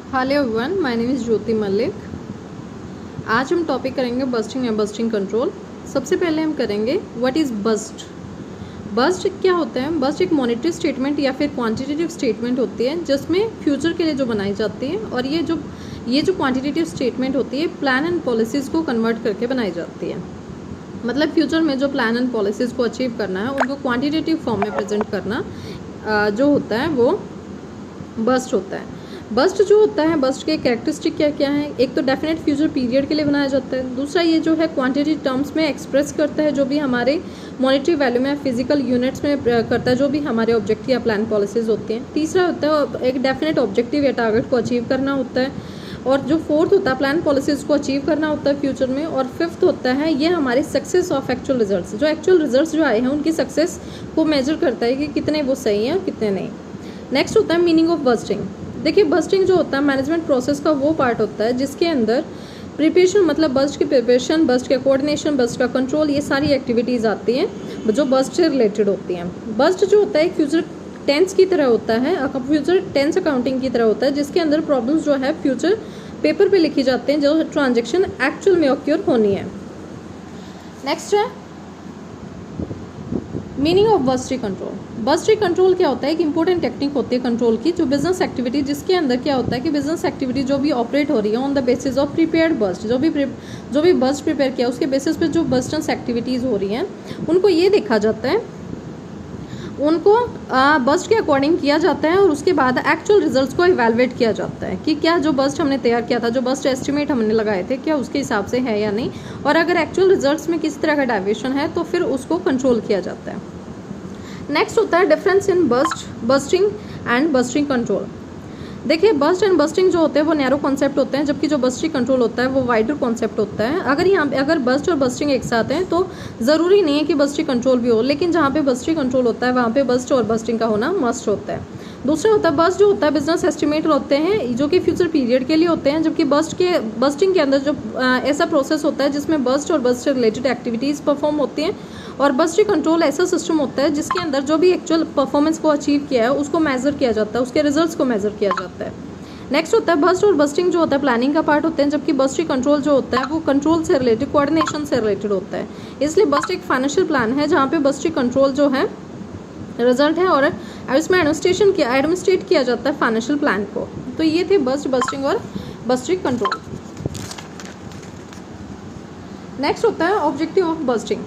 Hello everyone, my name is Jyoti Malik. आज हम topic करेंगे बस्टिंग एंड बस्टिंग कंट्रोल। सबसे पहले हम करेंगे व्हाट इज़ बस्ट। बस्ट क्या होता है? बस्ट एक मॉनेटरी स्टेटमेंट या फिर क्वांटिटेटिव स्टेटमेंट होती है जिसमें फ्यूचर के लिए जो बनाई जाती है, और ये जो क्वांटिटेटिव स्टेटमेंट होती है प्लान एंड पॉलिसीज़ को कन्वर्ट करके बनाई जाती है। मतलब फ्यूचर में जो प्लान एंड पॉलिसीज़ को अचीव करना है उनको क्वांटिटेटिव फॉर्म में प्रेजेंट करना जो होता है वो बस्ट होता है। बस्ट जो होता है, बस्ट के कैरेक्टरिस्टिक क्या क्या है? एक तो डेफिनेट फ्यूचर पीरियड के लिए बनाया जाता है। दूसरा, ये जो है क्वांटिटी टर्म्स में एक्सप्रेस करता है जो भी हमारे मॉनेटरी वैल्यू में फिजिकल यूनिट्स में करता है जो भी हमारे ऑब्जेक्टिव या प्लान पॉलिसीज होती हैं। तीसरा होता है एक डेफिनेट ऑब्जेक्टिव या टारगेट को अचीव करना होता है। और जो फोर्थ होता है प्लान पॉलिसीज को अचीव करना होता है फ्यूचर में। और फिफ्थ होता है ये हमारी सक्सेस ऑफ एक्चुअल रिजल्ट्स, जो एक्चुअल रिजल्ट्स जो आए हैं उनकी सक्सेस को मेजर करता है कि कितने वो सही हैं और कितने नहीं। नेक्स्ट होता है मीनिंग ऑफ बस्टिंग। देखिए, बस्टिंग जो होता है मैनेजमेंट प्रोसेस का वो पार्ट होता है जिसके अंदर प्रिपरेशन, मतलब बस्ट की प्रिपरेशन, बस्ट का कोऑर्डिनेशन, बस्ट का कंट्रोल, ये सारी एक्टिविटीज़ आती हैं जो बस्ट से रिलेटेड होती हैं। बस्ट जो होता है एक फ्यूचर टेंस की तरह होता है, फ्यूचर टेंस अकाउंटिंग की तरह होता है जिसके अंदर प्रॉब्लम्स जो है फ्यूचर पेपर पे लिखी जाते हैं जो ट्रांजेक्शन एक्चुअल में ऑक्योर होनी है। नेक्स्ट है मीनिंग ऑफ बस्ट्री कंट्रोल। बस्ट्री कंट्रोल क्या होता है? एक इंपॉर्टेंट टेक्निक होती है कंट्रोल की, जो बिजनेस एक्टिविटी, जिसके अंदर क्या होता है कि बिजनेस एक्टिविटी जो भी ऑपरेट हो रही है on the basis of prepared budget, जो भी बस्ट प्रिपेयर किया उसके बेसिस पे जो बस्टन्स एक्टिविटीज़ हो रही हैं उनको ये देखा जाता है, उनको बस्ट के अकॉर्डिंग किया जाता है और उसके बाद एक्चुअल रिजल्ट्स को इवैल्यूएट किया जाता है कि क्या जो बस्ट हमने तैयार किया था, जो बस्ट एस्टिमेट हमने लगाए थे, क्या उसके हिसाब से है या नहीं, और अगर एक्चुअल रिजल्ट्स में किस तरह का डाइवेशन है तो फिर उसको कंट्रोल किया जाता है। नेक्स्ट होता है difference in budgeting and budgeting control. देखिए, बस्ट एंड बस्टिंग जो होते हैं वो नैरो कॉन्सेप्ट होते हैं, जबकि जो बस्टिंग कंट्रोल होता है वो वाइडर कॉन्सेप्ट होता है। अगर बस्ट और बस्टिंग एक साथ हैं तो ज़रूरी नहीं है कि बस्टिंग कंट्रोल भी हो, लेकिन जहाँ पे बस्टिंग कंट्रोल होता है वहाँ पे बस्ट और बस्टिंग का होना मस्ट होता है। दूसरा होता है बस्ट जो होता है बिजनेस एस्टिमेट होते हैं जो कि फ्यूचर पीरियड के लिए होते हैं, जबकि बस्टिंग के अंदर जो ऐसा प्रोसेस होता है जिसमें बस्ट और बस्ट से रिलेटेड एक्टिविटीज़ परफॉर्म होती हैं। और बस्टिंग कंट्रोल ऐसा सिस्टम होता है जिसके अंदर जो भी एक्चुअल परफॉर्मेंस को अचीव किया है उसको मेजर किया जाता है, उसके रिजल्ट्स को मेजर किया जाता है। नेक्स्ट होता है बस्ट और बस्टिंग जो होता है प्लानिंग का पार्ट होते हैं, जबकि बस्टिंग कंट्रोल जो होता है वो कंट्रोल से रिलेटेड, कोऑर्डिनेशन से रिलेटेड होता है। इसलिए बस्ट एक फाइनेंशियल प्लान है जहाँ पे बस्टिंग कंट्रोल जो है रिजल्ट है और इसमें एडमिनिस्ट्रेट किया जाता है फाइनेंशियल प्लान को। तो ये थे बस्ट, बस्टिंग और बस्टिंग कंट्रोल। नेक्स्ट होता है ऑब्जेक्टिव ऑफ बस्टिंग।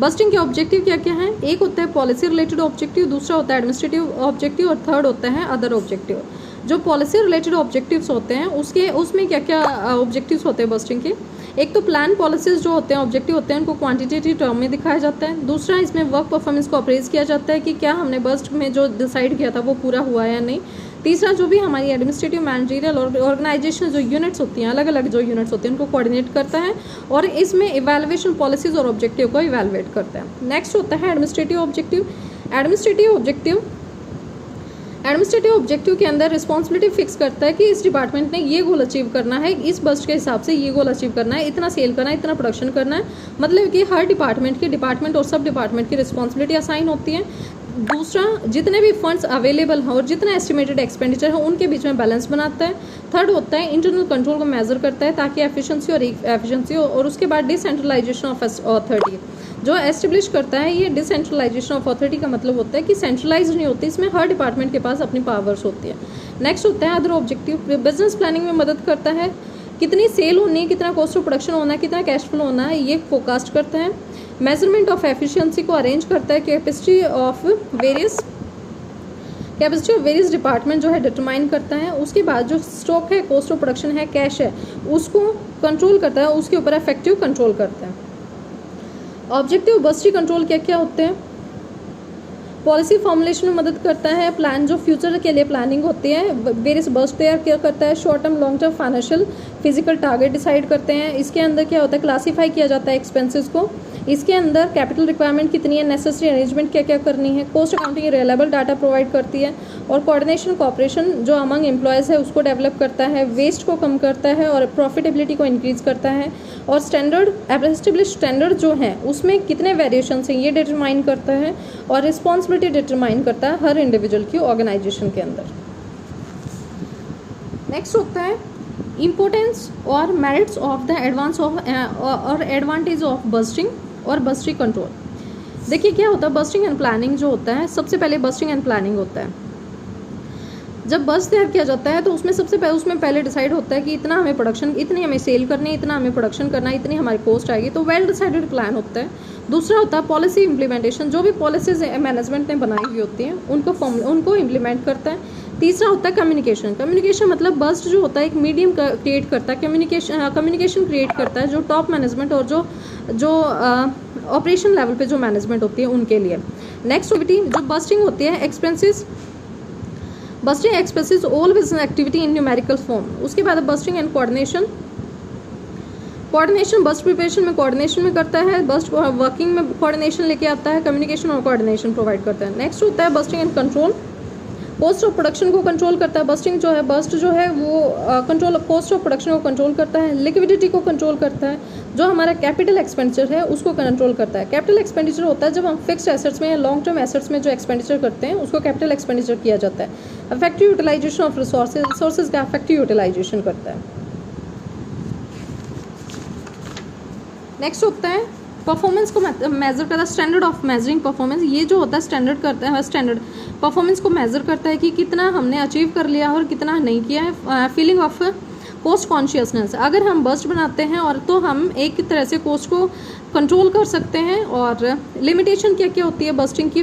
बस्टिंग के ऑब्जेक्टिव क्या क्या हैं? एक होता है पॉलिसी रिलेटेड ऑब्जेक्टिव, दूसरा होता है एडमिनिस्ट्रेटिव ऑब्जेक्टिव और थर्ड होता है अदर ऑब्जेक्टिव। जो पॉलिसी रिलेटेड ऑब्जेक्टिव्स होते हैं उसमें क्या क्या ऑब्जेक्टिव्स होते हैं बस्टिंग के? एक तो प्लान पॉलिसीज जो होते हैं ऑब्जेक्टिव होते हैं उनको क्वांटिटेटिव टर्म में दिखाया जाता है। दूसरा, इसमें वर्क परफॉर्मेंस को अप्रेज किया जाता है कि क्या हमने बस्ट में जो डिसाइड किया था वो पूरा हुआ है या नहीं। तीसरा, जो भी हमारी एडमिनिस्ट्रेटिव, मैनेजरियल और ऑर्गेनाइजेशन जो यूनिट्स होती हैं, अलग अलग जो यूनिट्स होती हैं उनको कोऑर्डिनेट करता है और इसमें इवैल्यूएशन पॉलिसीज और ऑब्जेक्टिव को इवैल्यूएट करता है। नेक्स्ट होता है एडमिनिस्ट्रेटिव ऑब्जेक्टिव। एडमिनिस्ट्रेटिव ऑब्जेक्टिव के अंदर रिस्पॉन्सिबिलिटी फिक्स करता है कि इस डिपार्टमेंट ने ये गोल अचीव करना है, इस बस्ट के हिसाब से ये गोल अचीव करना है, इतना सेल करना है, इतना प्रोडक्शन करना है। मतलब कि हर डिपार्टमेंट और सब डिपार्टमेंट की रिस्पॉन्सिबिलिटी असाइन होती है। दूसरा, जितने भी फंड्स अवेलेबल हैं और जितना एस्टिमेटेड एक्सपेंडिचर है उनके बीच में बैलेंस बनाता है। थर्ड होता है इंटरनल कंट्रोल को मेजर करता है ताकि एफिशिएंसी और उसके बाद डिसेंट्रलाइजेशन ऑफ अथॉरिटी जो एस्टेब्लिश करता है। ये डिसेंट्रलाइजेशन ऑफ अथॉरिटी का मतलब होता है कि सेंट्रलाइज नहीं होती, इसमें हर डिपार्टमेंट के पास अपनी पावर्स होती है। नेक्स्ट होता है अदर ऑब्जेक्टिव। बिजनेस प्लानिंग में मदद करता है, कितनी सेल होनी है, कितना कॉस्ट ऑफ प्रोडक्शन होना है, कितना कैश फ्लो होना है, ये फोरकास्ट करता है। मेजरमेंट ऑफ एफिशिएंसी को अरेंज करता है। कैपेसिटी ऑफ वेरियस डिपार्टमेंट जो है डिटरमाइन करता है। उसके बाद जो स्टॉक है, कॉस्ट ऑफ प्रोडक्शन है, कैश है, उसको कंट्रोल करता है, उसके ऊपर इफेक्टिव कंट्रोल करता है। ऑब्जेक्टिव बस्टिंग कंट्रोल क्या क्या होते हैं? पॉलिसी फॉर्मुलेशन में मदद करता है। प्लान जो फ्यूचर के लिए प्लानिंग होती है, वेरियस बस्ट तैयार क्या करता है। Short term, long term financial physical target decide करते हैं। इसके अंदर क्या होता है, क्लासीफाई किया जाता है एक्सपेंसेस को। इसके अंदर कैपिटल रिक्वायरमेंट कितनी है, नेसेसरी अरेंजमेंट क्या क्या करनी है। Cost accounting reliable data provide करती है और कोऑर्डिनेशन कॉपरेशन जो अमंग एम्प्लॉयज़ है उसको डेवलप करता है। वेस्ट को कम करता है और प्रॉफिटेबिलिटी को इंक्रीज करता है। और एस्टेब्लिश स्टैंडर्ड जो है उसमें कितने वेरिएशंस हैं ये डिटरमाइन करता है और रिस्पॉन्सिबिलिटी डिटरमाइन करता है हर इंडिविजुअल की ऑर्गेनाइजेशन के अंदर। नेक्स्ट होता है इम्पोर्टेंस और merits of the advance of और एडवांटेज ऑफ बस्टिंग और बस्टिंग कंट्रोल। देखिए क्या होता है बस्टिंग एंड प्लानिंग जो होता है, सबसे पहले बस्टिंग एंड प्लानिंग होता है। जब बस्ट तैयार किया जाता है तो उसमें पहले डिसाइड होता है कि इतना हमें प्रोडक्शन, इतनी हमें सेल करनी है, इतना हमें प्रोडक्शन करना है, इतनी हमारी कॉस्ट आएगी, तो वेल डिसाइडेड प्लान होता है। दूसरा होता है पॉलिसी इम्प्लीमेंटेशन, जो भी पॉलिसीज मैनेजमेंट ने बनाई हुई होती हैं उनको इम्प्लीमेंट करता है। तीसरा होता है कम्युनिकेशन मतलब बस्ट जो होता है एक मीडियम क्रिएट करता है, कम्युनिकेशन क्रिएट करता है जो टॉप मैनेजमेंट और जो ऑपरेशन लेवल पे जो मैनेजमेंट होती है उनके लिए। नेक्स्ट एक्टिविटी जो बस्टिंग होती है budgeting expresses all business activity in numerical form. उसके बाद budgeting and coordination budget preparation में कोऑर्डिनेशन में करता है, बस्ट वर्किंग में कोऑर्डिनेशन लेके आता है, कम्युनिकेशन और कोऑर्डिनेशन प्रोवाइड करता है। नेक्स्ट होता है budgeting and control, cost of production को कंट्रोल करता है। बस्ट जो है वो कंट्रोल कॉस्ट ऑफ प्रोडक्शन को कंट्रोल करता है, लिक्विडिटी को कंट्रोल करता है, जो हमारा कैपिटल एक्सपेंडिचर है उसको कंट्रोल करता है। कैपिटल एक्सपेंडिचर होता है जब हम फिक्स्ड एसेट्स में या लॉन्ग टर्म एसेट्स में जो एक्सपेंडिचर करते हैं उसको कैपिटल एक्सपेंडिचर किया जाता है। इफेक्टिव यूटिलाइजेशन ऑफ रिसोर्सेज का इफेक्टिव यूटिलाइजेशन करता है। नेक्स्ट होता है परफॉर्मेंस को मेजर करता है, स्टैंडर्ड ऑफ मेजरिंग परफॉर्मेंस। ये जो होता है स्टैंडर्ड करता है, स्टैंडर्ड परफॉर्मेंस को मेजर करता है कि कितना हमने अचीव कर लिया और कितना नहीं किया है। फीलिंग ऑफ कॉस्ट कॉन्शियसनेस, अगर हम बस्ट बनाते हैं और तो हम एक तरह से कॉस्ट को कंट्रोल कर सकते हैं। और लिमिटेशन क्या क्या होती है बस्टिंग की,